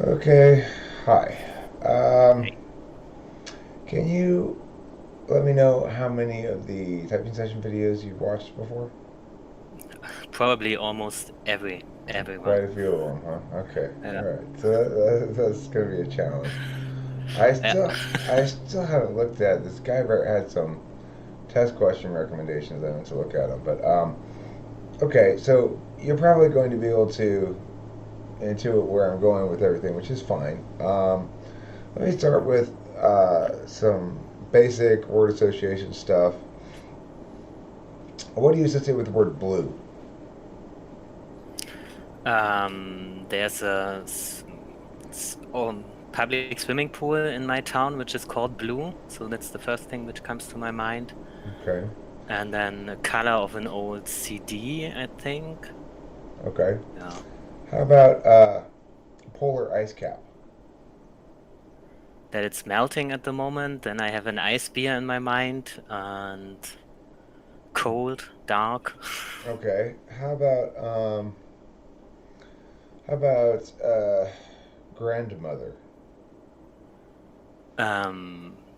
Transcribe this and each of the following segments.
Okay, hi. Um, Hey, can you let me know how many of the typing session videos you've watched before? probably almost everyone. Quite a few of them, huh? Okay, all Yeah. right. So that's gonna be a challenge. I Yeah. still I still haven't looked at this guy. Had some test question recommendations. I went to look at them, but okay. So you're probably going to be able to intuit where I'm going with everything, which is fine. Let me start with some basic word association stuff. What do you associate with the word blue? There's a public swimming pool in my town, which is called Blue. So that's the first thing which comes to my mind. Okay. And then the color of an old CD, I think. Okay. Yeah. How about polar ice cap? That it's melting at the moment. Then I have an ice beer in my mind and cold, dark. Okay. How about grandmother?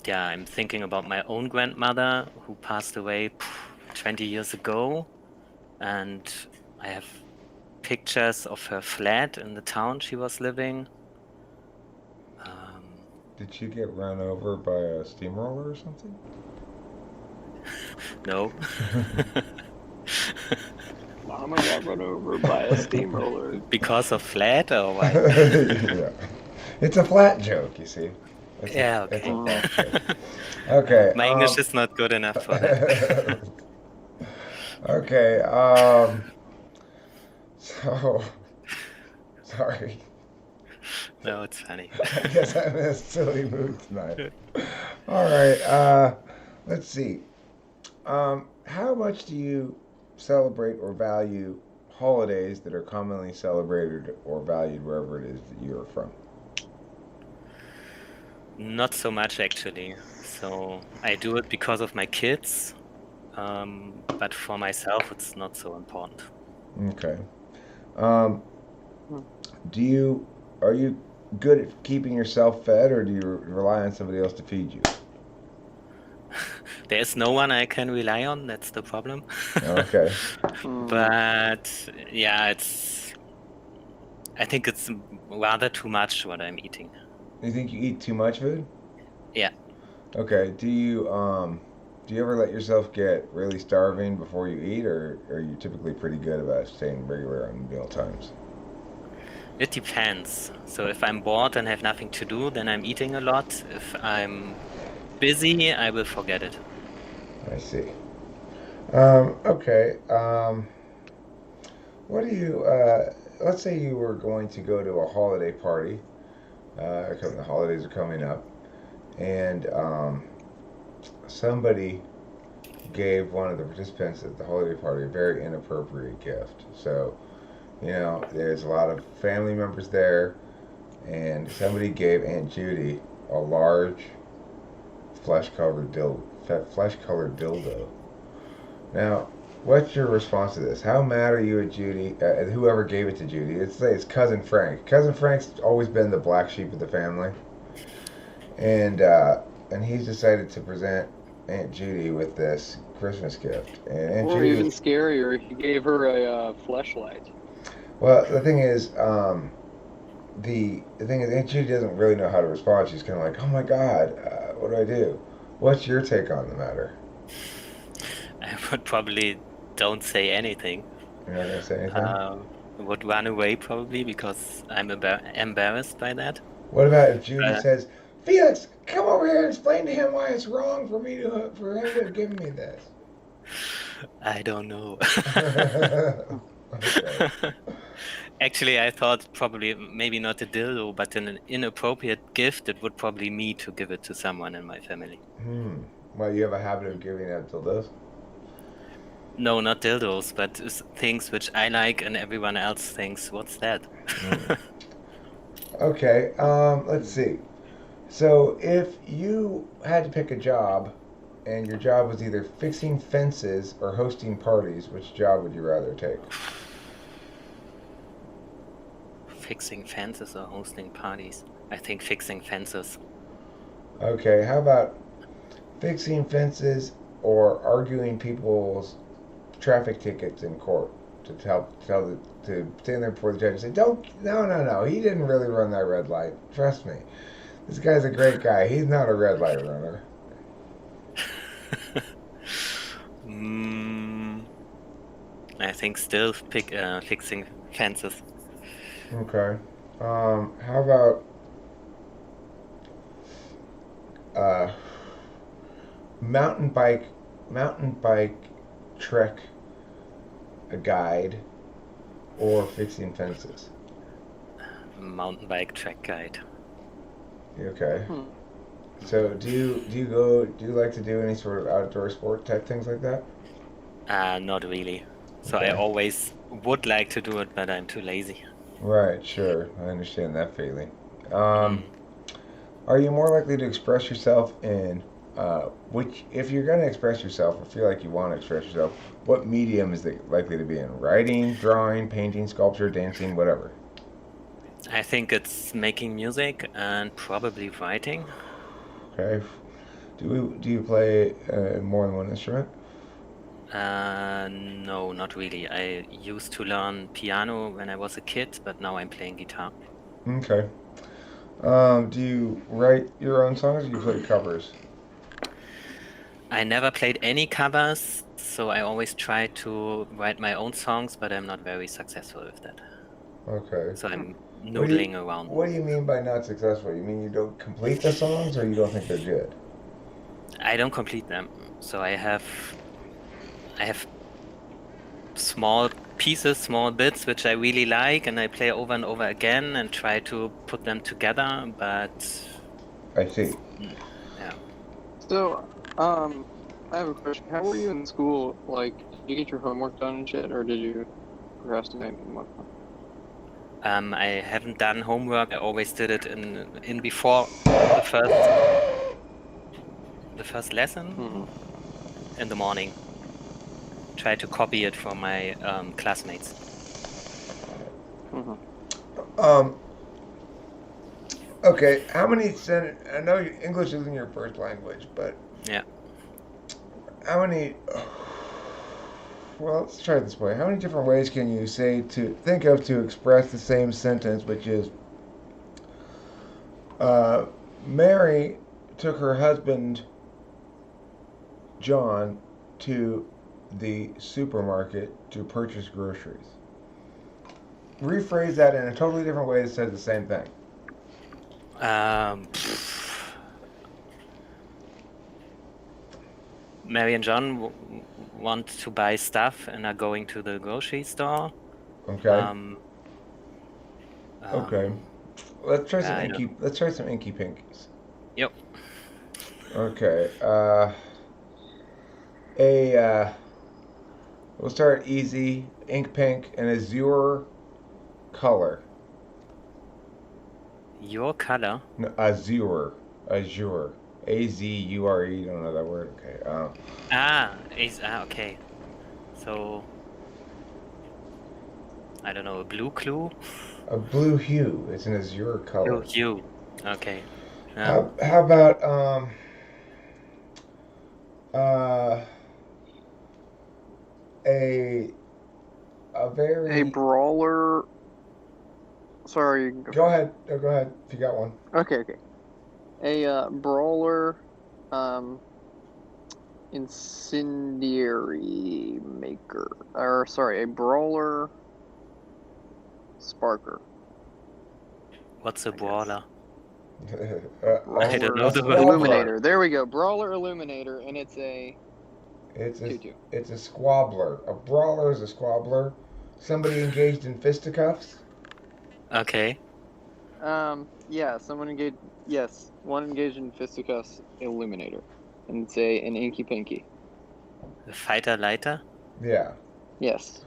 Yeah, I'm thinking about my own grandmother who passed away 20 years ago. And I have pictures of her flat in the town she was living. Um, Did she get run over by a steamroller or something? no, Mama got run over by a steamroller. because of flat or why? Yeah. It's a flat joke, you see. Yeah, It's a okay. Mm. flat joke. Okay. My English is not good enough for that. Okay. So sorry. No, it's funny. I guess I'm in a silly mood tonight. All right. Let's see. How much do you celebrate or value holidays that are commonly celebrated or valued wherever it is that you're from? Not so much actually. So I do it because of my kids, but for myself, it's not so important. Okay. Um, do you are you good at keeping yourself fed, or do you rely on somebody else to feed you? There's no one I can rely on, that's the problem. Okay. Mm. But yeah, I think it's rather too much what I'm eating. You think you eat too much food? Yeah. Okay. Do you ever let yourself get really starving before you eat, or are you typically pretty good about staying regular on meal times? It depends. So if I'm bored and have nothing to do, then I'm eating a lot. If I'm busy, I will forget it. I see. Okay. What do you? Let's say you were going to go to a holiday party. The holidays are coming up, and somebody gave one of the participants at the holiday party a very inappropriate gift. So, there's a lot of family members there, and somebody gave Aunt Judy a large flesh-colored dildo. Now, what's your response to this? How mad are you at Judy, at whoever gave it to Judy? Let's say it's cousin Frank. Cousin Frank's always been the black sheep of the family, and he's decided to present Aunt Judy with this Christmas gift. And Aunt Or Judy even was, scarier, he gave her a fleshlight. well, the thing is, Aunt Judy doesn't really know how to respond. She's kind of like, "Oh my God, what do I do?" What's your take on the matter? I would probably don't say anything. You're not gonna say anything. Uh, would run away probably because I'm embarrassed by that. What about if Judy Uh, says, "Felix, come over here and explain to him why it's wrong for him to have given me this"? I don't know. Okay. Actually, I thought probably maybe not a dildo, but an inappropriate gift. It would probably me to give it to someone in my family. Hmm. Well, you have a habit of giving out dildos. No, not dildos, but things which I like and everyone else thinks, what's that? Hmm. Okay. Let's see. So, if you had to pick a job, and your job was either fixing fences or hosting parties, which job would you rather take? fixing fences or hosting parties. I think fixing fences. Okay, how about fixing fences or arguing people's traffic tickets in court to to stand there before the judge and say, "Don't, no, he didn't really run that red light. Trust me, this guy's a great guy. He's not a red light runner." I think still fixing fences. Okay. How about uh, mountain bike trek a guide or fixing fences? Mountain bike track guide. Okay. So do you like to do any sort of outdoor sport type things like that? Not really. So Okay. I always would like to do it, but I'm too lazy. Right, sure. I understand that feeling. Are you more likely to express yourself in if you're going to express yourself or feel like you want to express yourself, what medium is it likely to be in? Writing, drawing, painting, sculpture, dancing, whatever? I think it's making music and probably writing. Okay. Do you play more than one instrument? No, not really. I used to learn piano when I was a kid, but now I'm playing guitar. Okay. Do you write your own songs or do you play covers? I never played any covers, so I always try to write my own songs, but I'm not very successful with that. Okay. So I'm What do noodling around. What do you mean by not successful? You mean you don't complete the songs or you don't think they're good? I don't complete them. So I have small pieces, small bits, which I really like, and I play over and over again and try to put them together, but I see. yeah. So, I have a question. How were you in school? Like, did you get your homework done and shit, or did you procrastinate and whatnot? I haven't done homework. I always did it in before the first lesson in the morning. Try to copy it from my classmates. Okay, how many I know English isn't your first language, but yeah, how many? Well, let's try it this way. How many different ways can you think of to express the same sentence, which is, Mary took her husband John to the supermarket to purchase groceries. Rephrase that in a totally different way that says the same thing. Mary and John want to buy stuff and are going to the grocery store. Okay. Okay. Let's try some inky pinkies. Yep. Okay. We'll start easy. Ink pink, an azure color. Your color? No, azure. Azure. A-Z-U-R-E. Don't know that word. Okay. Okay. So, I don't know, a blue clue? A blue hue. It's an azure color. Blue hue. Okay. How about a brawler. Sorry. Go ahead. Go ahead if you got one. Okay. A brawler, incendiary maker. Or sorry, a brawler sparker. What's a brawler? I don't know the word. Illuminator. There we go. Brawler illuminator, and it's a. It's a squabbler. A brawler is a squabbler. Somebody engaged in fisticuffs. Okay. Yeah, someone engaged. Yes, one engaged in fisticuffs. Illuminator, and it's an inky pinky. A fighter lighter. Yeah. Yes.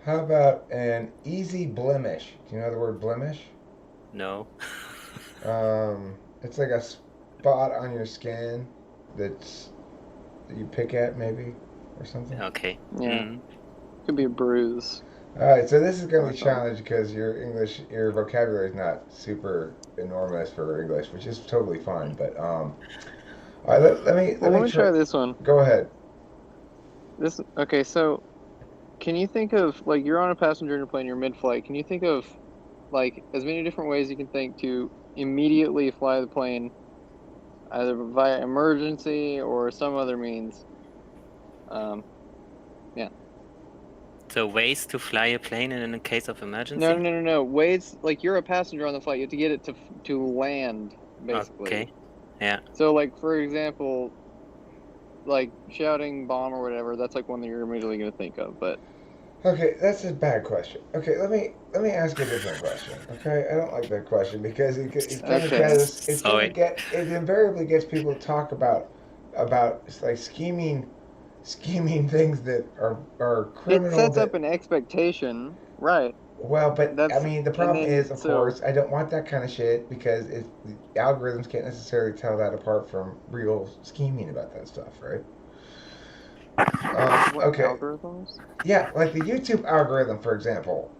How about an easy blemish? Do you know the word blemish? No. It's like a spot on your skin that you pick at maybe or something. Okay. Yeah. Could be a bruise. All right, so this is going to be a That's fine. challenge because your vocabulary is not super enormous for English, which is totally fine. But all right, Well, let me try this one. Go ahead. Okay, so can you think of, like, you're on a passenger in a plane, you're mid-flight. Can you think of, like, as many different ways you can think to immediately fly the plane, either via emergency or some other means? Yeah. So ways to fly a plane in a case of emergency? No. Ways, like, you're a passenger on the flight. You have to get it to land, basically. Okay. Yeah. So, like, for example, like, shouting bomb or whatever, that's, like, one that you're immediately going to think of, but... Okay, that's a bad question. Okay, let me ask a different question. Okay, I don't like that question because it's gonna Okay. get us. Sorry. It invariably gets people to talk about like scheming things that are It criminal. sets up an expectation, right? Well, but That's, I mean, the and problem then, is, of so, course, I don't want that kind of shit because the algorithms can't necessarily tell that apart from real scheming about that stuff, right? what Okay, algorithms? yeah, like the YouTube algorithm, for example.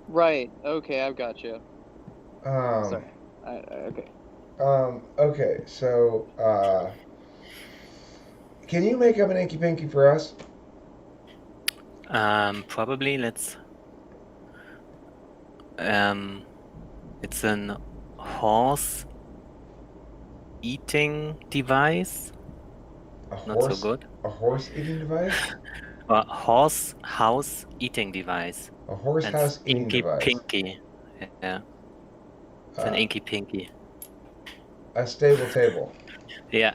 Right. Okay, I've got you. Um, Sorry. Okay. okay, so can you make up an Inky Pinky for us? Probably let's. It's an horse eating device. Not so good. A horse eating device? A horse house eating device. A horse And house eating Inky device. Pinky. Yeah. It's an Inky Pinky. A stable table. Yeah.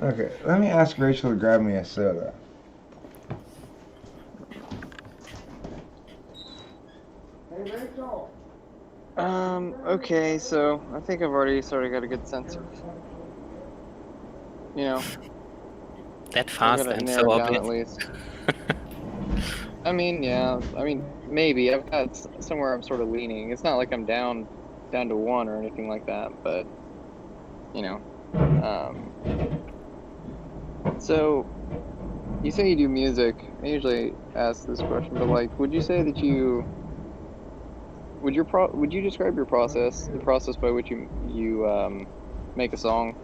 Okay, let me ask Rachel to grab me a soda. Hey, Rachel. Okay, so I think I've already sort of got a good sense of, you know, That I've fast got it and so narrowed down at obvious. least. I mean, yeah, maybe. I've got somewhere I'm sort of leaning. It's not like I'm down to one or anything like that, but, you know. So, you say you do music. I usually ask this question, but, like, would you say that you... Would you describe your process, the process by which you make a song,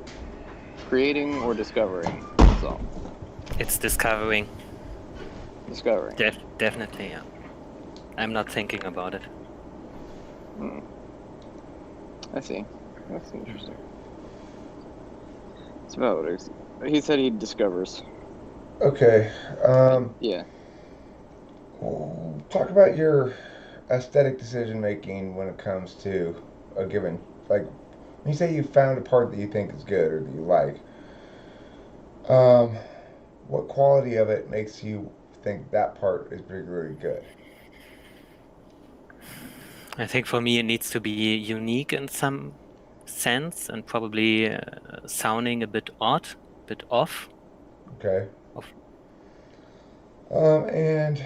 creating or discovering a song? It's discovering. Discovering. Definitely, yeah. I'm not thinking about it. I see. That's interesting. It's about what he said he discovers. Okay. Yeah. Talk about your aesthetic decision making when it comes to a given, like, when you say you found a part that you think is good or that you like. What quality of it makes you think that part is particularly good? I think for me it needs to be unique in some sense and probably sounding a bit odd, a bit off. Okay. And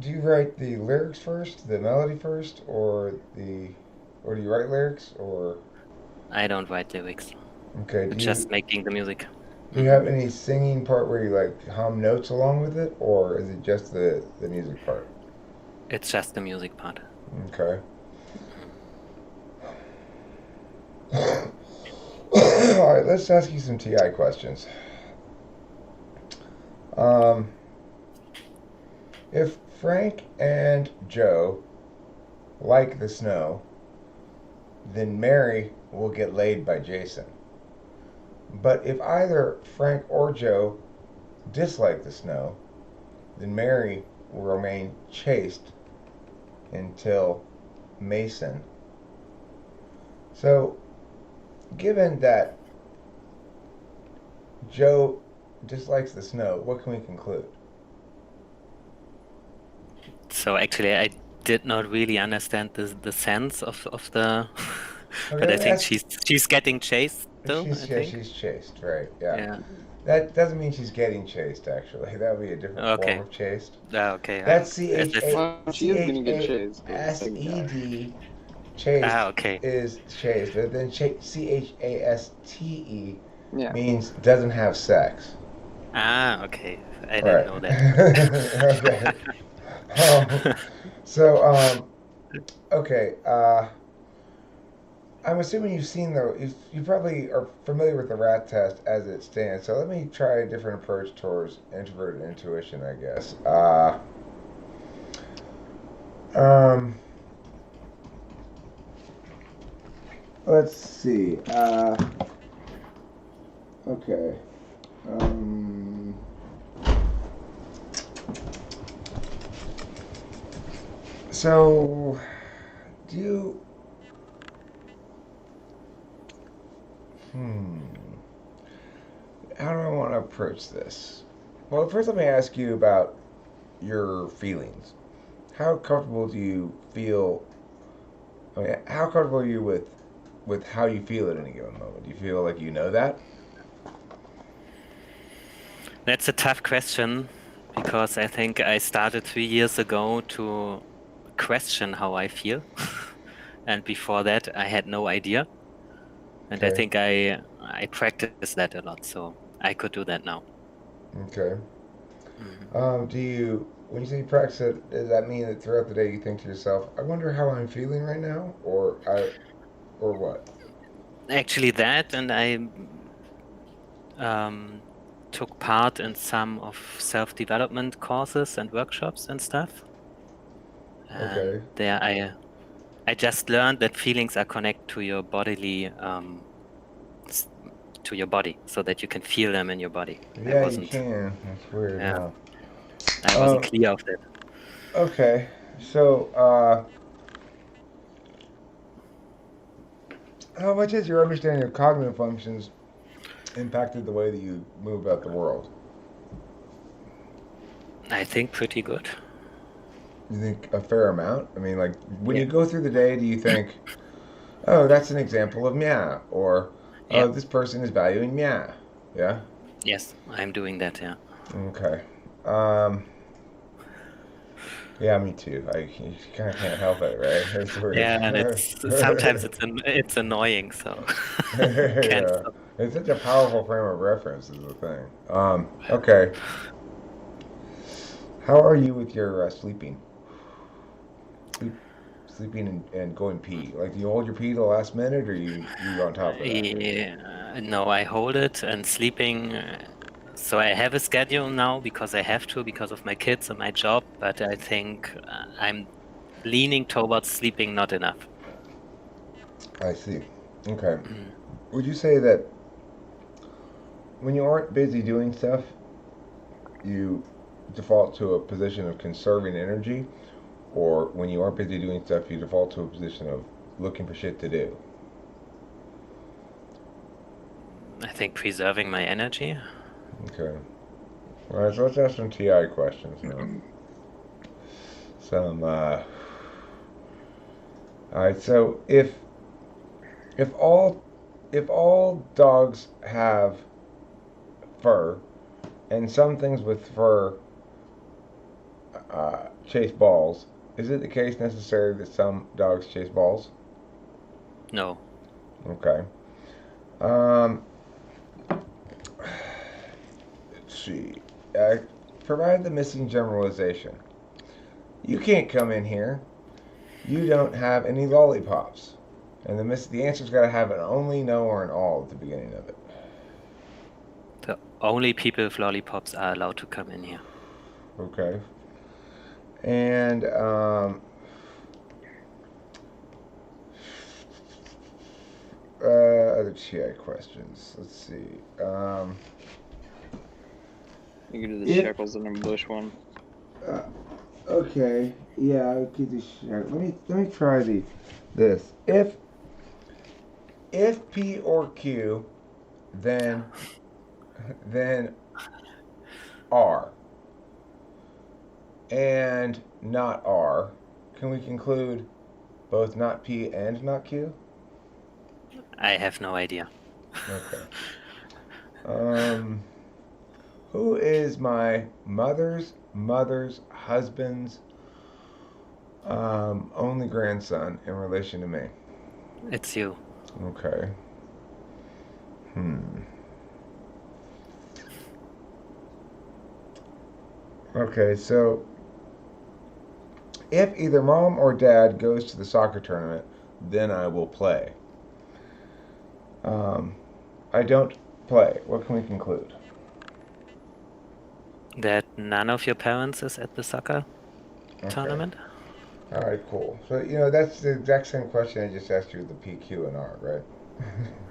do you write the lyrics first, the melody first, or do you write lyrics, or? I don't write lyrics. Okay. Just making the music. Do you have any singing part where you like hum notes along with it, or is it just the music part? It's just the music part. Okay. All right, let's ask you some TI questions. If Frank and Joe like the snow, then Mary will get laid by Jason. But if either Frank or Joe dislike the snow, then Mary will remain chaste until Mason. So, given that Joe dislikes the snow, what can we conclude? So actually, I did not really understand the sense of the, but I think she's getting chased though. I think she's chaste, right? Yeah. Yeah. That doesn't mean she's getting chased. Actually, that would be a different form of chaste. Okay. That's She is gonna get chased. CHASED. Chaste okay. is chaste, but then CHASTE Yeah. means doesn't have sex. Okay. I didn't know that. Okay. So, okay. I'm assuming you've seen you probably are familiar with the rat test as it stands. So let me try a different approach towards introverted intuition, I guess. Um, let's see. Okay. Um, so, do you? Hmm. How do I want to approach this? Well, first let me ask you about your feelings. How comfortable do you feel? I mean, how comfortable are you with how you feel at any given moment? Do you feel like you know that? That's a tough question because I think I started 3 years ago to question how I feel. And before that, I had no idea. And I Okay. think I practiced that a lot, so I could do that now. Okay. Mhm. Do you, when you say you practice it, does that mean that throughout the day you think to yourself, "I wonder how I'm feeling right now," or what? Actually, that, and I took part in some of self-development courses and workshops and stuff. And Okay. there I just learned that feelings are connected to your bodily s- to your body, so that you can feel them in your body. I Yeah, you wasn't, can. That's weird, yeah, huh? I wasn't Um. clear of that. Okay. So, how much has your understanding of cognitive functions impacted the way that you move about the world? I think pretty good. You think a fair amount? I mean, like when Yeah, you go through the day, do you think, "Oh, that's an example of meow," or yeah, "Oh, this person is valuing meow"? Yeah. yes, I'm doing that. Yeah, Okay. Um. Yeah, me too. You kind of can't help it, right? It's weird. yeah, and it's sometimes it's annoying, so can't Yeah. stop. It's such a powerful frame of reference is the thing. Okay. How are you with your sleeping? Sleep, sleeping and going pee. Like, do you hold your pee to the last minute, or you on top of that? Yeah, no, I hold it and sleeping. So I have a schedule now because I have to because of my kids and my job, but I think I'm leaning towards sleeping not enough. I see. Okay. Mm. Would you say that when you aren't busy doing stuff, you default to a position of conserving energy, or when you aren't busy doing stuff, you default to a position of looking for shit to do? I think preserving my energy. Okay. All right, so let's ask some TI questions now. Some, all right, so if all if all dogs have fur, and some things with fur chase balls, is it the case necessary that some dogs chase balls? No, Okay. Um, let's see. Uh, Provide the missing generalization. You can't come in here. You don't have any lollipops. And the answer's got to have an only, no, or an all at the beginning of it. the only people with lollipops are allowed to come in here. Okay. And other TI questions. Let's see. You can do the If shekels in a bush one. uh, okay, yeah, I'll keep this. Let me try this. If P or Q, then then R, and not R, can we conclude both not P and not Q? I have no idea. Okay. Um, who is my mother's husband's only grandson in relation to me? It's you. Okay. Hmm. Okay, so If either mom or dad goes to the soccer tournament, then I will play. I don't play. What can we conclude? That none of your parents is at the soccer Okay. tournament? All right, cool. So, that's the exact same question I just asked you with the P, Q, and R, right?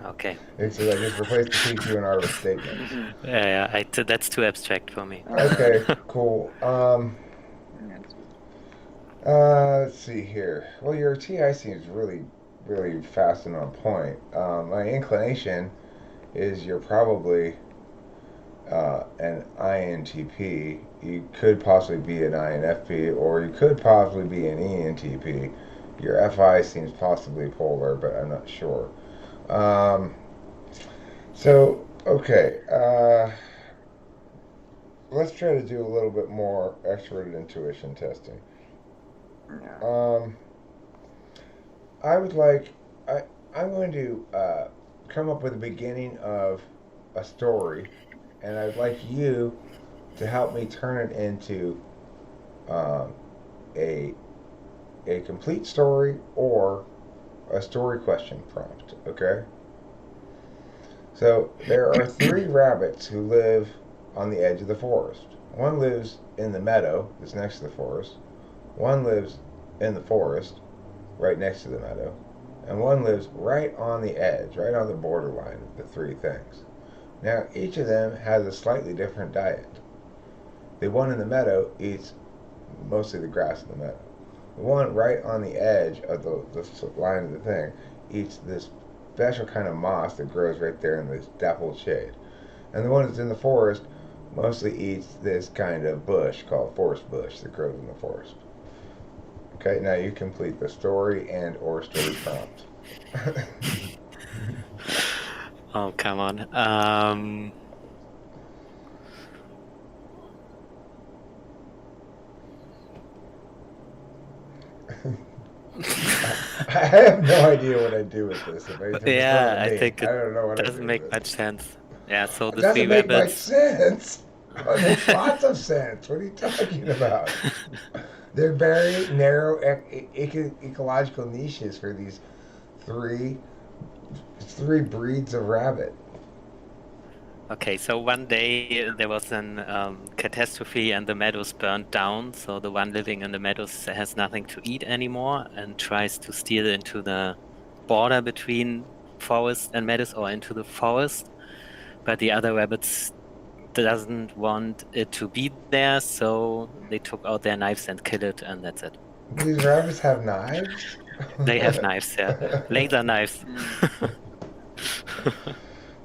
Okay. So I just replaced the P, Q, and R with statements. Yeah, that's too abstract for me. Okay, cool. Let's see here. Well, your TI seems really, really fast and on point. My inclination is you're probably an INTP. You could possibly be an INFP, or you could possibly be an ENTP. Your FI seems possibly polar, but I'm not sure. Okay. Let's try to do a little bit more extroverted intuition testing. I would like. I'm going to come up with the beginning of a story, and I'd like you to help me turn it into um, a a complete story or a story question prompt. Okay. So there are three rabbits who live on the edge of the forest. One lives in the meadow that's next to the forest. One lives in the forest right next to the meadow. And one lives right on the edge, right on the borderline of the three things. Now, each of them has a slightly different diet. The one in the meadow eats mostly the grass in the meadow. The one right on the edge of the line of the thing eats this special kind of moss that grows right there in this dappled shade. And the one that's in the forest mostly eats this kind of bush called forest bush that grows in the forest. Okay, now you complete the story and or story prompt. Oh, come on. I have no idea what I do with this. If it's in front Yeah, of I me, think I it don't know what I doesn't do with make it. much sense. Yeah, so It the doesn't three make much rabbits. sense. Oh, it makes lots of sense. What are you talking about? They're very narrow ecological niches for these three three breeds of rabbit. Okay, so one day there was an catastrophe and the meadows burned down. So the one living in the meadows has nothing to eat anymore and tries to steal into the border between forest and meadows or into the forest. But the other rabbits doesn't want it to be there, so they took out their knives and killed it, and that's it. These rabbits have knives? They have knives, yeah, laser knives.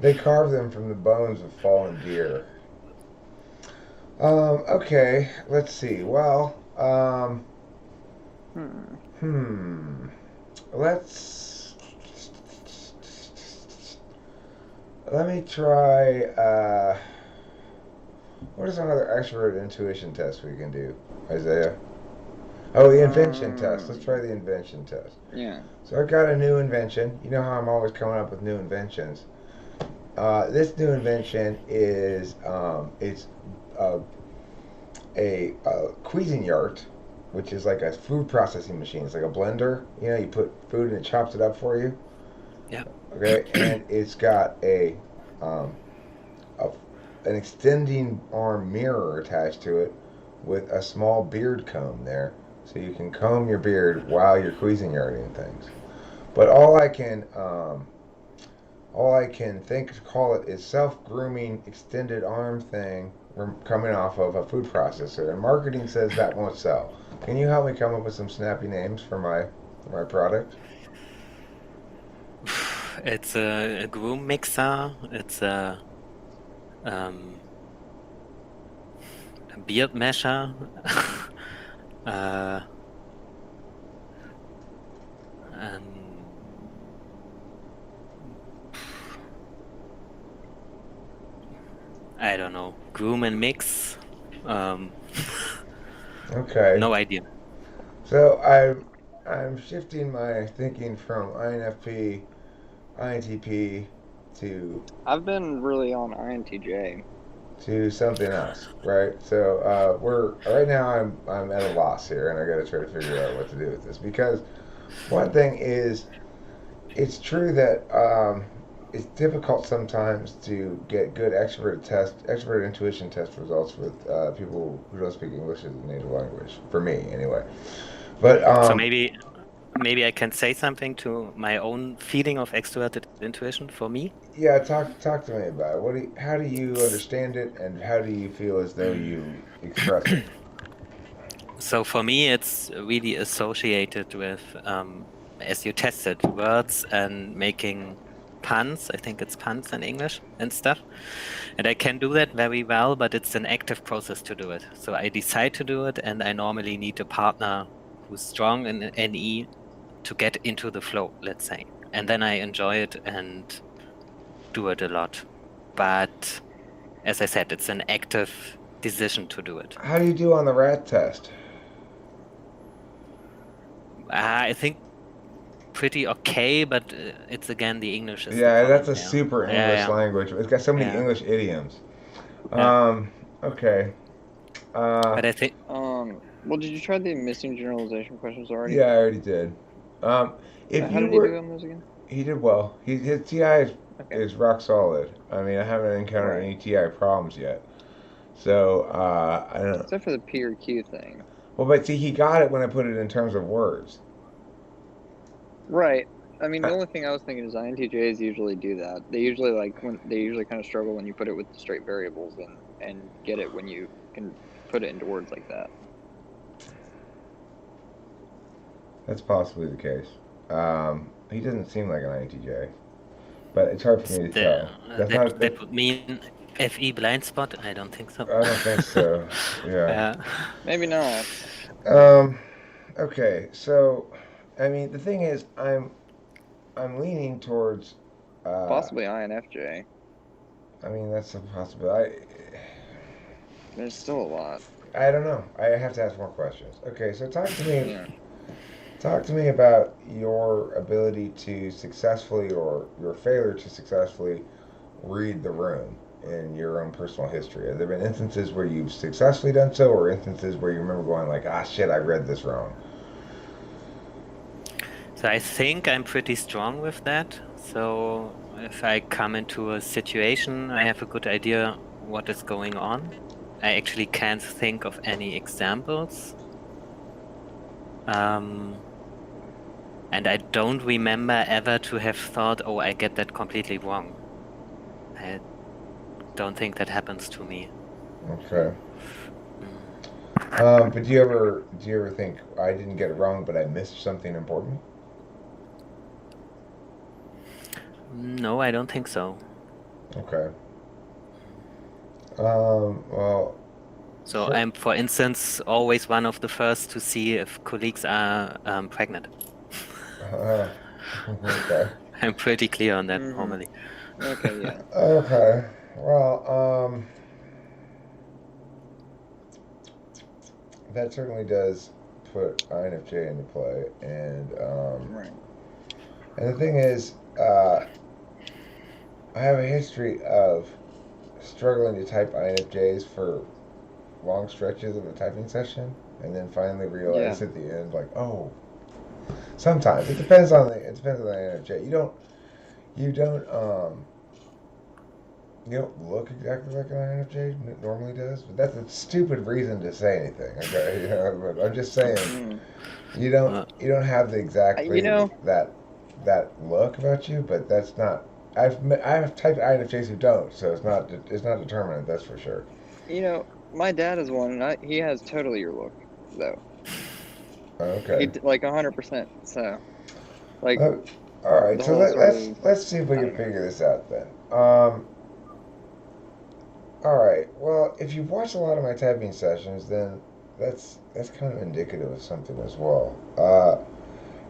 They carve them from the bones of fallen deer. Okay, let's see. Well, hmm. Let's let me try. What is another extrovert intuition test we can do, Isaiah? Oh, the invention test. Let's try the invention test. Yeah. So I've got a new invention. You know how I'm always coming up with new inventions. This new invention is it's uh, a Cuisinart, which is like a food processing machine. It's like a blender. You put food and it chops it up for you. Yeah. Okay, and it's got um, a an extending arm mirror attached to it with a small beard comb there, so you can comb your beard while you're Cuisinarting things. But all I can think to call it is self-grooming extended arm thing coming off of a food processor, and marketing says that won't sell. Can you help me come up with some snappy names for my product? It's a groom mixer. It's um, a beard mesher. uh, um, I don't know. Groom and mix. Um, Okay, no idea. so I'm shifting my thinking from INFP, INTP to I've been really on INTJ. to something else, right? So we're right now. I'm at a loss here, and I got to try to figure out what to do with this because one thing is it's true that it's difficult sometimes to get good expert intuition test results with people who don't speak English as a native language. For me, anyway. But So maybe I can say something to my own feeling of extroverted intuition for me. yeah, talk to me about it. How do you understand it, and how do you feel as though you express it? So for me, it's really associated with, as you tested, words and making puns. I think it's puns in English and stuff. And I can do that very well, but it's an active process to do it. So I decide to do it, and I normally need a partner who's strong in NE to get into the flow, let's say. And then I enjoy it and do it a lot. But as I said, it's an active decision to do it. How do you do on the rat test? I think pretty okay, but it's again the English is the Yeah, problem that's a there. super English language. It's got so many Yeah. English idioms. Yeah. Okay. But I think Well, did you try the missing generalization questions already? Yeah, I already did. If How you did he do were, on those again? he did well. His TI Okay. is rock solid. I mean, I haven't encountered Right. any TI problems yet. So I don't. Except for the P or Q thing. Well, but see, he got it when I put it in terms of words. Right. I mean, the Uh, only thing I was thinking is INTJs usually do that. They usually kind of struggle when you put it with straight variables and get it when you can put it into words like that. That's possibly the case. He doesn't seem like an INTJ, but it's hard for me to tell. That's not. that would mean FE blind spot. I don't think so. I don't think so. Yeah. Maybe not. Okay. So, I mean, the thing is, I'm leaning towards. Possibly INFJ. I mean, that's a possibility. There's still a lot. I don't know. I have to ask more questions. Okay, so talk to me. Yeah. Talk to me about your ability to successfully or your failure to successfully read the room in your own personal history. Have there been instances where you've successfully done so, or instances where you remember going like, "Ah, shit, I read this wrong"? So I think I'm pretty strong with that. So if I come into a situation, I have a good idea what is going on. I actually can't think of any examples. And I don't remember ever to have thought, oh, I get that completely wrong. I don't think that happens to me. Okay. But do you ever think I didn't get it wrong, but I missed something important? No, I don't think so. Okay. Well. So I'm, for instance, always one of the first to see if colleagues are pregnant. Okay. I'm pretty clear on that normally. Okay, yeah. Okay. Well, that certainly does put INFJ into play, and Right. and the thing is, I have a history of struggling to type INFJs for long stretches of a typing session, and then finally realize at the end, like, oh. Sometimes it depends on the INFJ. You don't look exactly like an INFJ normally does, but that's a stupid reason to say anything. Okay, but I'm just saying you don't have the exactly that look about you, but that's not. I've typed INFJs who don't, so it's not determinate. That's for sure. You know, my dad is one, and he has totally your look, though. Okay. Like 100%. So, like. All right. So let's see if we can figure this out then. All right. Well, if you've watched a lot of my typing sessions, then that's kind of indicative of something as well.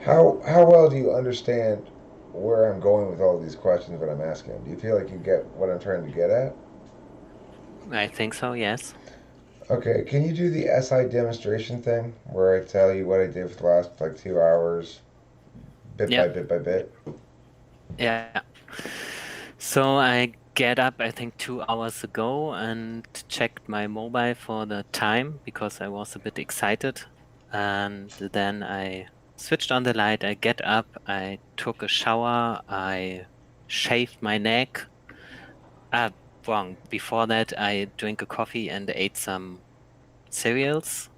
How well do you understand where I'm going with all these questions that I'm asking? Do you feel like you get what I'm trying to get at? I think so, yes. Okay, can you do the SI demonstration thing where I tell you what I did for the last like 2 hours, bit by bit by bit? Yeah. So I get up, I think, 2 hours ago and checked my mobile for the time because I was a bit excited. And then I switched on the light. I get up, I took a shower, I shaved my neck. Wrong. Before that, I drank a coffee and ate some cereals.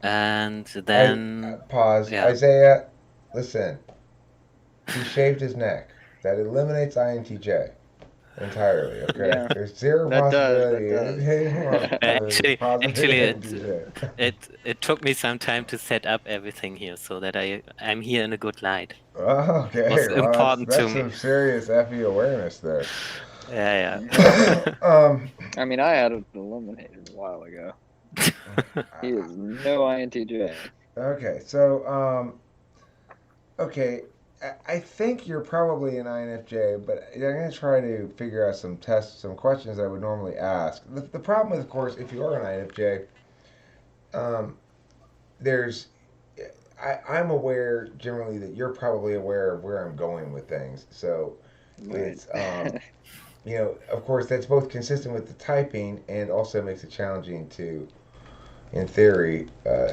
And then, Pause. yeah, Isaiah, listen. He shaved his neck. That eliminates INTJ entirely. Okay, Yeah, there's zero that does. That possibility of does. anything more positive actually, INTJ. it took me some time to set up everything here so that I'm here in a good light. Oh, It okay, was well important that's to me. some serious FE awareness there. Yeah, yeah. I mean, I had it eliminated a while ago. He is no INTJ. Okay, so okay, I think you're probably an INFJ, but I'm going to try to figure out some questions I would normally ask. The problem is, of course, if you are an INFJ, um, there's I'm aware generally that you're probably aware of where I'm going with things. So Right. it's of course, that's both consistent with the typing and also makes it challenging to, in theory,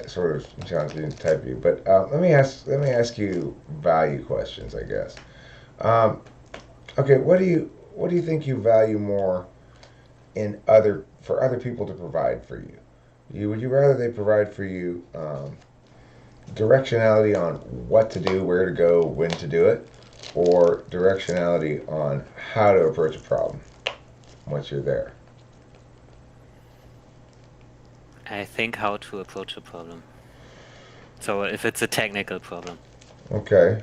sort of challenging to type you. But let me ask you value questions, I guess. Um, okay, what do you think you value more for other people to provide for you? Would you rather they provide for you directionality on what to do, where to go, when to do it, or directionality on how to approach a problem once you're there? I think how to approach a problem. So if it's a technical problem. Okay.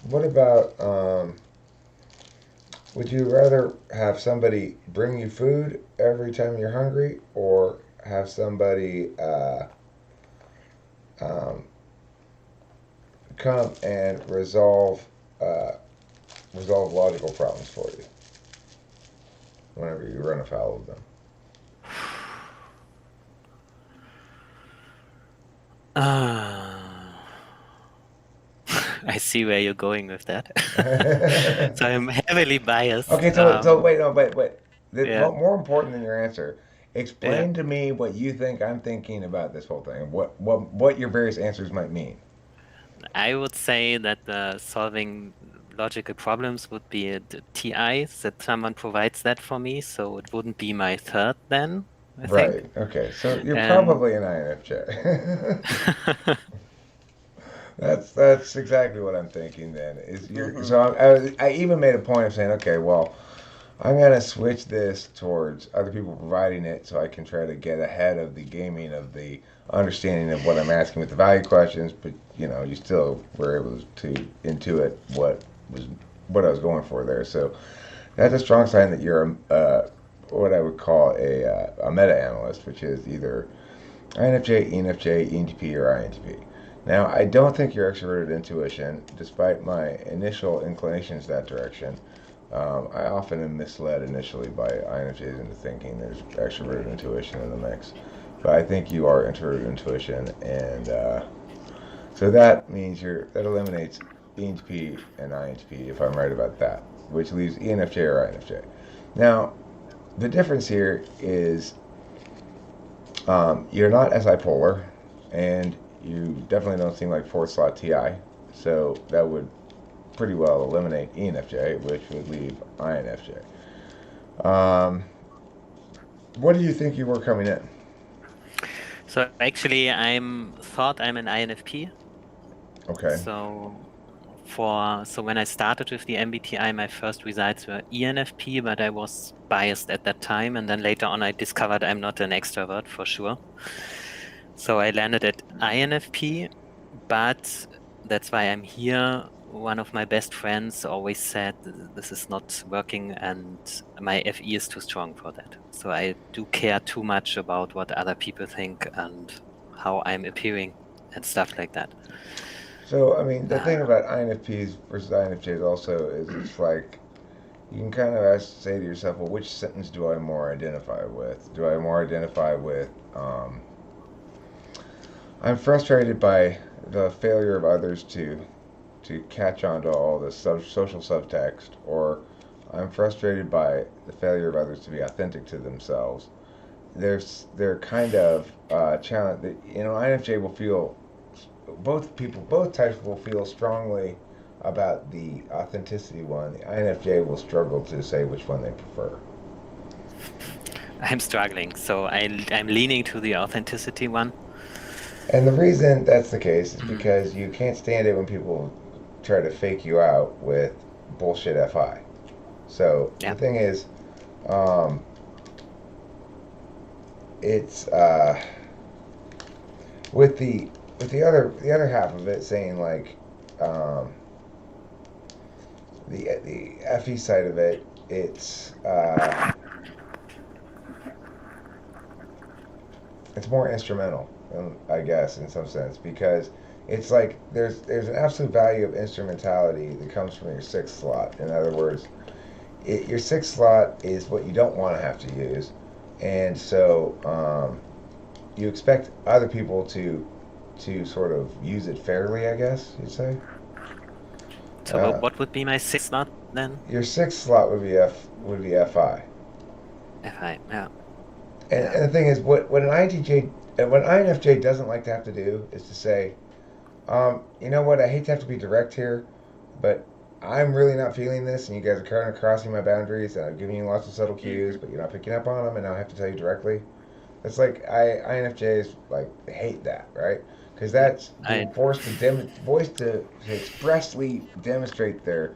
What about would you rather have somebody bring you food every time you're hungry, or have somebody um, come and resolve logical problems for you whenever you run afoul of them? I see where you're going with that. So I'm heavily biased. Okay, so wait, no, wait. Yeah, More important than your answer, yeah. explain to me what you think I'm thinking about this whole thing, and what your various answers might mean. I would say that solving logical problems would be the TI, that someone provides that for me, so it wouldn't be my third then, I think. Right. Okay. So you're And probably an INFJ. That's exactly what I'm thinking. Then is you're so I even made a point of saying, okay, well, I'm gonna switch this towards other people providing it, so I can try to get ahead of the gaming of the understanding of what I'm asking with the value questions. But you still were able to intuit was what I was going for there. So that's a strong sign that you're what I would call a meta analyst, which is either INFJ, ENFJ, ENTP, or INTP. Now, I don't think you're extroverted intuition, despite my initial inclinations that direction. I often am misled initially by INFJs into thinking there's extroverted intuition in the mix. But I think you are introverted intuition, and so that means that eliminates ENTP and INTP, if I'm right about that, which leaves ENFJ or INFJ. Now, the difference here is you're not SI-polar, and you definitely don't seem like fourth slot TI, so that would pretty well eliminate ENFJ, which would leave INFJ. What do you think you were coming in? so actually thought I'm an INFP. Okay. So when I started with the MBTI, my first results were ENFP, but I was biased at that time, and then later on I discovered I'm not an extrovert for sure. So I landed at INFP, but that's why I'm here. One of my best friends always said this is not working, and my FE is too strong for that. So I do care too much about what other people think and how I'm appearing and stuff like that. So, I mean, the thing about INFPs versus INFJs also is it's like you can kind of say to yourself, well, which sentence do I more identify with? Do I more identify with, I'm frustrated by the failure of others to catch on to all the social subtext, or I'm frustrated by the failure of others to be authentic to themselves. They're kind of challenge. You know, INFJ will feel both types will feel strongly about the authenticity one. The INFJ will struggle to say which one they prefer. I'm struggling, so I'm leaning to the authenticity one. And the reason that's the case is because you can't stand it when people try to fake you out with bullshit FI. So Yeah. the thing is, um, it's with the other half of it saying like um, the FE side of it, it's more instrumental, I guess, in some sense, because it's like there's an absolute value of instrumentality that comes from your sixth slot. In other words, your sixth slot is what you don't want to have to use, and so you expect other people to sort of use it fairly, I guess you'd say. So what would be my sixth slot then? Your sixth slot would be FI. FI, yeah. And the thing is, what an INTJ and what INFJ doesn't like to have to do is to say, you know what, I hate to have to be direct here, but I'm really not feeling this, and you guys are kind of crossing my boundaries, and I'm giving you lots of subtle cues, but you're not picking up on them, and now I have to tell you directly. It's like INFJs like hate that, right? Because that's being forced to expressly demonstrate their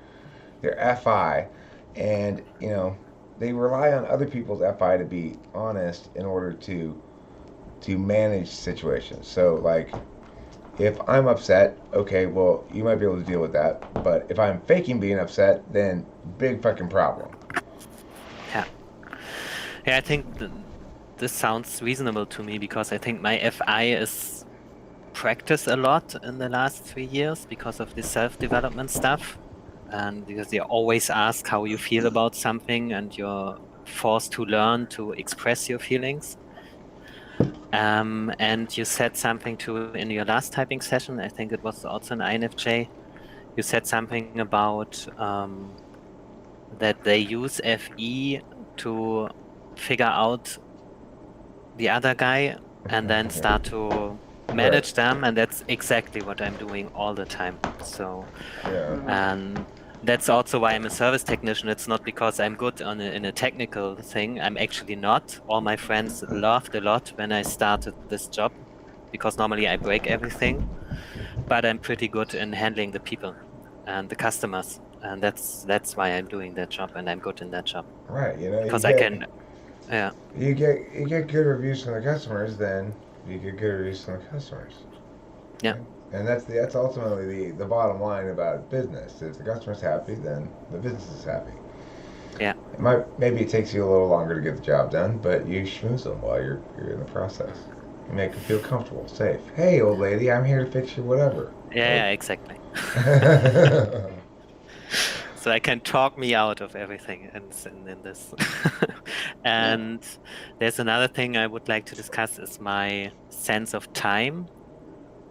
FI, and you know they rely on other people's FI to be honest in order to manage situations. So like if I'm upset, okay, well you might be able to deal with that, but if I'm faking being upset, then big fucking problem. Yeah. Yeah, I think this sounds reasonable to me because I think my FI is practiced a lot in the last 3 years because of the self-development stuff. And because they always ask how you feel about something and you're forced to learn to express your feelings. And you said something in your last typing session, I think it was also an INFJ, you said something about that they use FE to figure out the other guy and then start to manage them, and that's exactly what I'm doing all the time. So and that's also why I'm a service technician. It's not because I'm good in a technical thing. I'm actually not. All my friends laughed a lot when I started this job because normally I break everything, but I'm pretty good in handling the people and the customers, and that's why I'm doing that job, and I'm good in that job. Right, you know, Because I can, yeah. You get good reviews from the customers, then you get good reviews from the customers. Yeah. Right? And that's ultimately the bottom line about business. If the customer's happy, then the business is happy. Yeah. Maybe it takes you a little longer to get the job done, but you schmooze them while you're in the process. You make them feel comfortable, safe. Hey, old lady, I'm here to fix your whatever. Yeah, exactly. So I can talk me out of everything in this. And there's another thing I would like to discuss is my sense of time.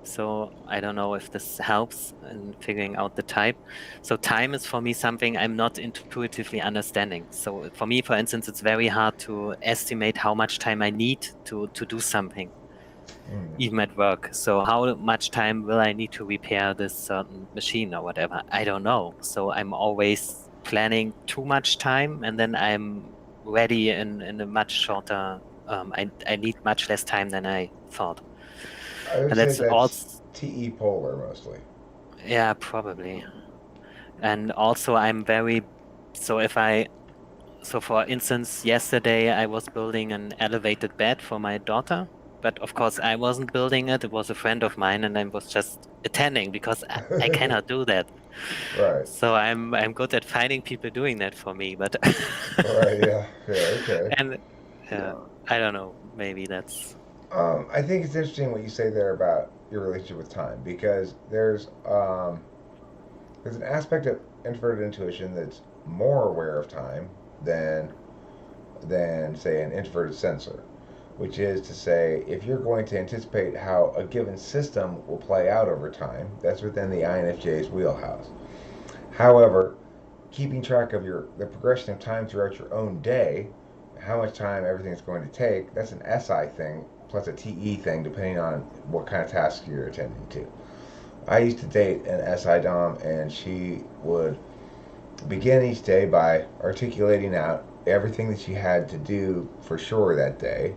So I don't know if this helps in figuring out the type. So time is for me something I'm not intuitively understanding. So for me, for instance, it's very hard to estimate how much time I need to do something, even at work. So how much time will I need to repair this certain machine or whatever? I don't know. So I'm always planning too much time, and then I'm ready in a much shorter. I need much less time than I thought. I would And say that's that's also TE polar mostly. Yeah, probably. And also I'm very so for instance, yesterday I was building an elevated bed for my daughter, but of course I wasn't building it. It was a friend of mine, and I was just attending because I cannot do that. Right. So I'm good at finding people doing that for me, but Right. Yeah. Yeah. Okay. and I don't know. Maybe that's I think it's interesting what you say there about your relationship with time because there's an aspect of introverted intuition that's more aware of time than say an introverted sensor, which is to say if you're going to anticipate how a given system will play out over time, that's within the INFJ's wheelhouse. However, keeping track of the progression of time throughout your own day, how much time everything's going to take, that's an SI thing plus a TE thing depending on what kind of tasks you're attending to. I used to date an SI Dom, and she would begin each day by articulating out everything that she had to do for sure that day.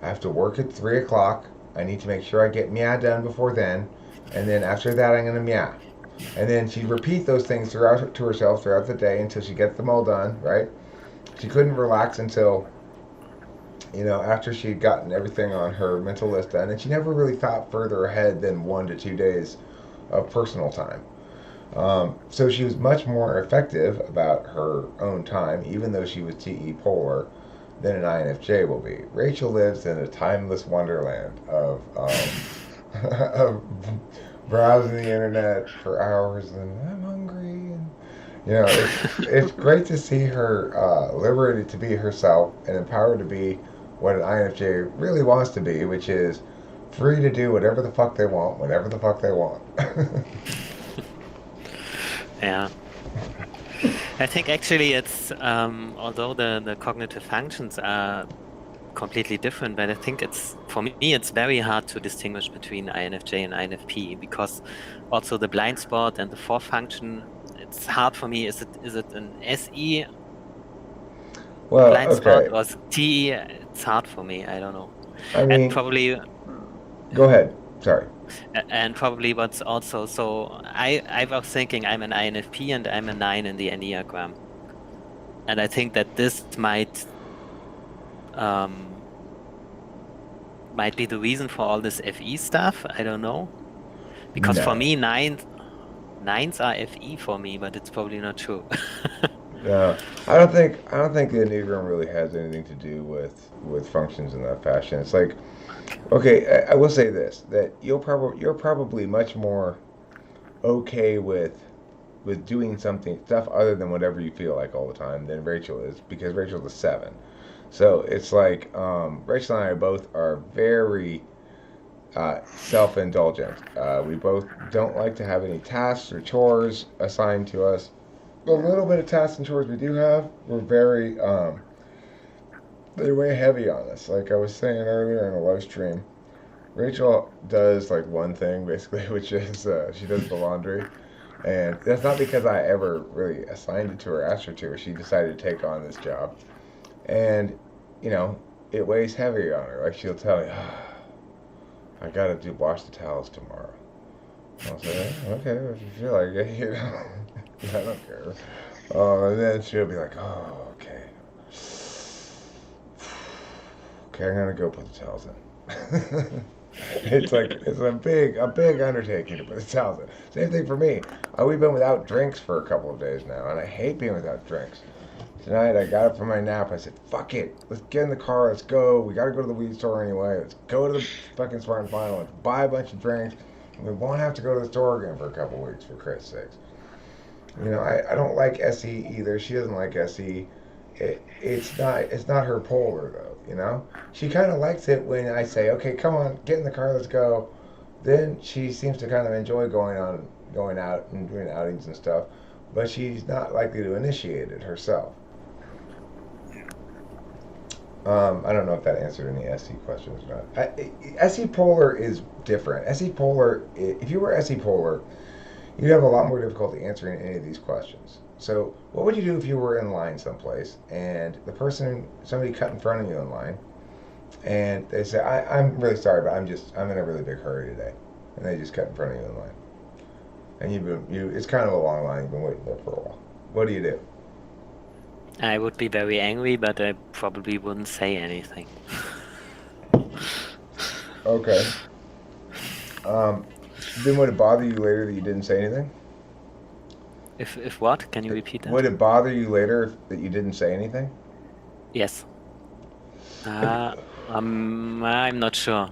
I have to work at 3 o'clock. I need to make sure I get meow done before then. And then after that, I'm going to meow. And then she'd repeat those things throughout to herself throughout the day until she gets them all done, right? She couldn't relax until, after she'd gotten everything on her mental list done. And she never really thought further ahead than 1 to 2 days of personal time. So she was much more effective about her own time, even though she was TE polar, than an INFJ will be. Rachel lives in a timeless wonderland of of browsing the internet for hours, and I'm hungry, and it's great to see her liberated to be herself and empowered to be what an INFJ really wants to be, which is free to do whatever the fuck they want, whenever the fuck they want. Yeah. I think actually it's, although the cognitive functions are completely different, but I think for me, it's very hard to distinguish between INFJ and INFP, because also the blind spot and the fourth function, it's hard for me. Is it an SE blind spot or TE? It's hard for me. I don't know. I mean, and probably. Go ahead. Sorry. And probably what's also, so I was thinking I'm an INFP and I'm a 9 in the Enneagram. And I think that this might be the reason for all this FE stuff. I don't know. Because for me, nines are FE for me, but it's probably not true. No, I don't think the Enneagram really has anything to do with functions in that fashion. It's like, okay, I will say this, that you're probably much more okay with doing stuff other than whatever you feel like all the time than Rachel is, because Rachel's a 7. So it's like Rachel and I both are very self-indulgent. We both don't like to have any tasks or chores assigned to us. The little bit of tasks and chores we do have, we're very they're way heavy on us. Like I was saying earlier in a live stream, Rachel does like one thing basically, which is she does the laundry, and that's not because I ever really assigned it to her, asked her to. She decided to take on this job, and it weighs heavy on her. Like she'll tell me, I gotta wash the towels tomorrow. I'll say, okay, if you feel like it, I don't care. And then she'll be like, oh, okay. Okay, I'm gonna go put the towels in. It's a big undertaking to put the towels in. Same thing for me. We've been without drinks for a couple of days now, and I hate being without drinks. Tonight I got up from my nap. I said, fuck it. Let's get in the car. Let's go. We got to go to the weed store anyway. Let's go to the fucking Smart and Final. Let's buy a bunch of drinks. And we won't have to go to the store again for a couple of weeks, for Christ's sakes. I don't like SE either. She doesn't like SE. It's not her polar though, She kind of likes it when I say, okay, come on, get in the car, let's go. Then she seems to kind of enjoy going out and doing outings and stuff, but she's not likely to initiate it herself. I don't know if that answered any SE questions or not. SE polar is different. SE polar, if you were SE polar, you'd have a lot more difficulty answering any of these questions. So what would you do if you were in line someplace and somebody cut in front of you in line, and they say, I'm really sorry, but I'm in a really big hurry today, and they just cut in front of you in line, and it's kind of a long line, you've been waiting there for a while. What do you do? I would be very angry, but I probably wouldn't say anything. Okay. Then would it bother you later that you didn't say anything? If what? Can you repeat that? Would it bother you later that you didn't say anything? Yes. I'm not sure.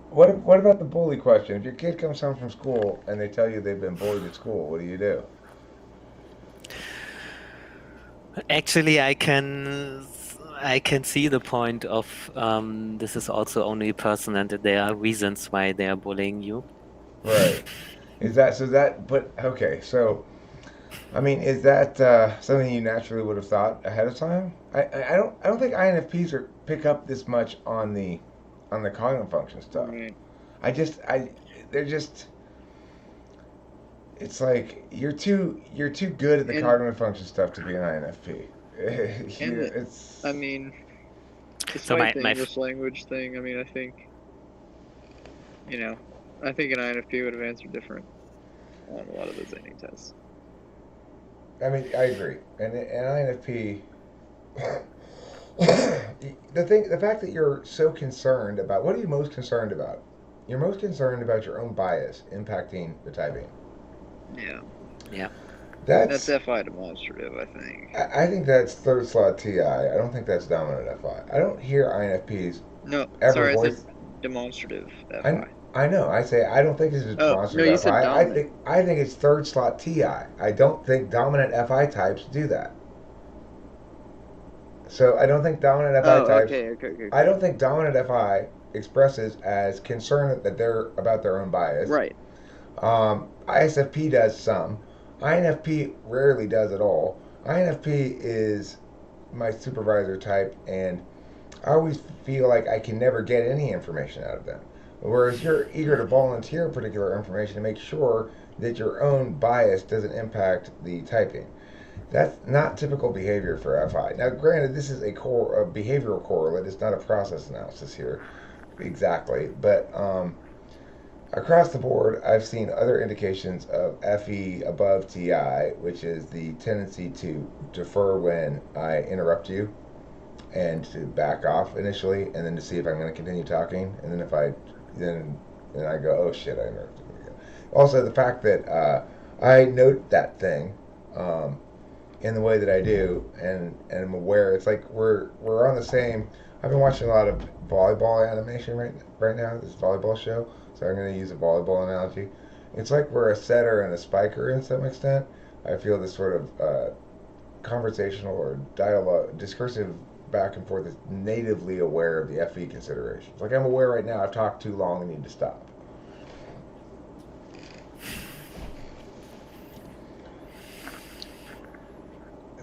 What about the bully question? If your kid comes home from school and they tell you they've been bullied at school, what do you do? Actually, I can see the point of this is also only a person, and that there are reasons why they are bullying you. Right. Is that so? But okay, so I mean, is that something you naturally would have thought ahead of time? I don't think INFPs pick up this much on the cognitive function stuff. Right. I they're just it's like you're too good at the And cognitive function stuff to be an INFP. and the, It's I mean, So despite the English language thing, I mean, I think, I think an INFP would have answered different on a lot of those ending tests. I mean, I agree. And an INFP, the fact that you're so concerned about what are you most concerned about? You're most concerned about your own bias impacting the typing. Yeah. Yeah. That's That's FI demonstrative, I think. I think that's third slot TI. I don't think that's dominant FI. I don't hear INFPs No, ever sorry, I said voice. demonstrative I, FI. I know. I say I don't think this is Oh, no, you demonstrative said FI. dominant. I think it's third slot TI. I don't think dominant FI types do that. So I don't think dominant FI Oh, types. I okay. don't think dominant FI expresses as concerned that they're about their own bias. Right. ISFP does some. INFP rarely does at all. INFP is my supervisor type, and I always feel like I can never get any information out of them. Whereas you're eager to volunteer particular information to make sure that your own bias doesn't impact the typing. That's not typical behavior for FI. Now, granted, this is a behavioral correlate. It's not a process analysis here, exactly. But across the board, I've seen other indications of FE above TI, which is the tendency to defer when I interrupt you and to back off initially, and then to see if I'm going to continue talking, and then if I then I go, oh shit, I interrupted you again. Also, the fact that I note that thing in the way that I do, and I'm aware. It's like we're on the same. I've been watching a lot of volleyball animation right now. This volleyball show, so I'm going to use a volleyball analogy. It's like we're a setter and a spiker in some extent. I feel this sort of conversational or dialogue, discursive back and forth is natively aware of the FE considerations. Like I'm aware right now I've talked too long and need to stop.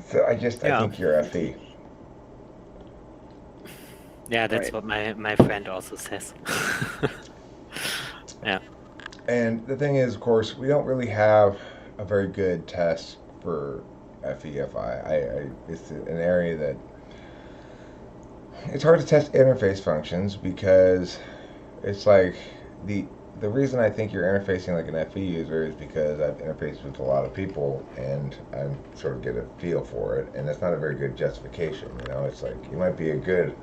So I think you're FE. Yeah, that's Right. what my friend also says. Yeah. And the thing is, of course, we don't really have a very good test for FEFI. It's an area that it's hard to test interface functions because it's like the reason I think you're interfacing like an FE user is because I've interfaced with a lot of people and I sort of get a feel for it, and that's not a very good justification. It's like it might be a good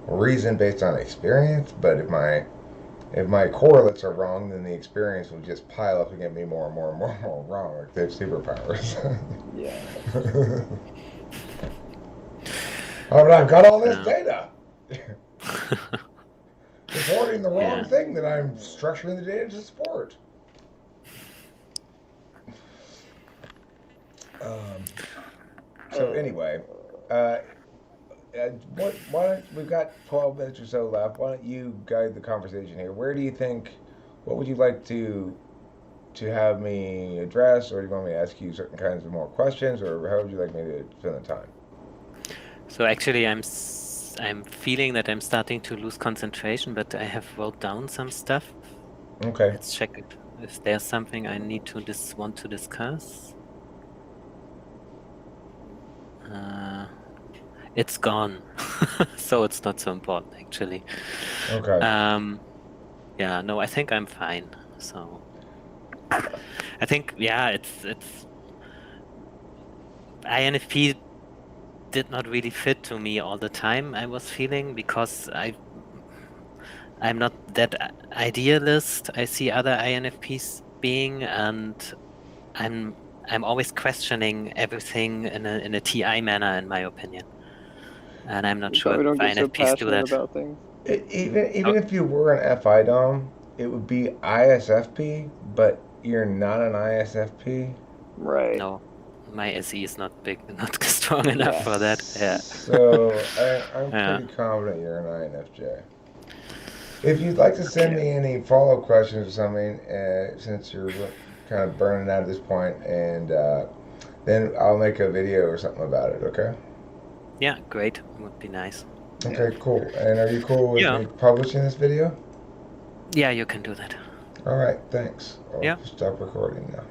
reason based on experience, but if my correlates are wrong, then the experience will just pile up and get me more and more and more and more wrong, like they have superpowers. Yeah. Oh, but I've got all this data. Supporting the wrong thing that I'm structuring the data to support. So anyway, why don't we've got 12 minutes or so left? Why don't you guide the conversation here? Where do you think? What would you like to have me address, or do you want me to ask you certain kinds of more questions, or how would you like me to spend the time? So actually, I'm feeling that I'm starting to lose concentration, but I have wrote down some stuff. Okay. Let's check if there's something I need to want to discuss. It's gone, so it's not so important actually. Okay. Yeah, no, I think I'm fine. So I think it's INFP did not really fit to me all the time. I was feeling because I'm not that idealist. I see other INFPs being, and I'm always questioning everything in a TI manner, in my opinion. And I'm not sure Probably don't if get so INFPs do passionate that. about things. Even if you were an FI dom, it would be ISFP, but you're not an ISFP. Right. No, my SE is not not strong enough for that. Yeah. So I'm pretty confident you're an INFJ. If you'd like to send me any follow-up questions or something, since you're kind of burning out at this point, and then I'll make a video or something about it. Okay. Yeah, great. Would be nice. Okay, cool. And are you cool with Yeah. me publishing this video? Yeah, you can do that. All right, thanks. I'll Yeah. stop recording now.